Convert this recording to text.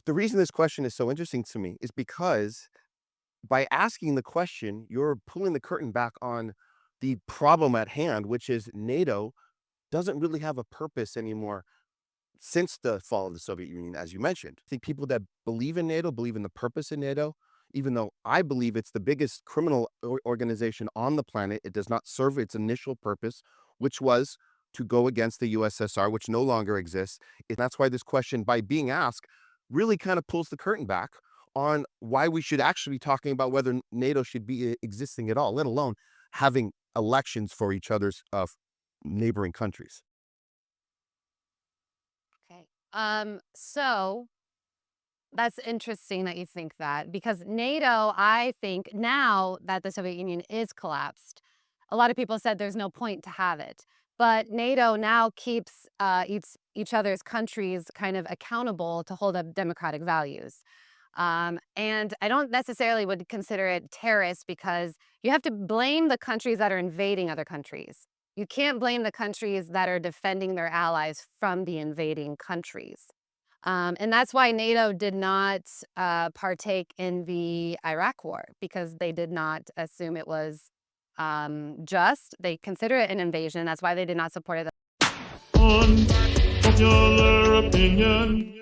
The reason this question is so interesting to me is because by asking the question, you're pulling the curtain back on the problem at hand, which is NATO doesn't really have a purpose anymore since the fall of the Soviet Union, as you mentioned. I think people that believe in NATO believe in the purpose in NATO, even though I believe it's the biggest criminal organization on the planet. It does not serve its initial purpose, which was to go against the USSR, which no longer exists. And that's why this question, by being asked, really kind of pulls the curtain back on why we should actually be talking about whether NATO should be existing at all, let alone having elections for each other's neighboring countries. Okay. So that's interesting that you think that because NATO, I think now that the Soviet Union is collapsed, a lot of people said there's no point to have it. But NATO now keeps each other's countries kind of accountable to hold up democratic values. And I don't necessarily would consider it terrorist because you have to blame the countries that are invading other countries. You can't blame the countries that are defending their allies from the invading countries. And that's why NATO did not partake in the Iraq War because they did not assume it was just. They consider it an invasion. That's why they did not support it. Unpopular opinion.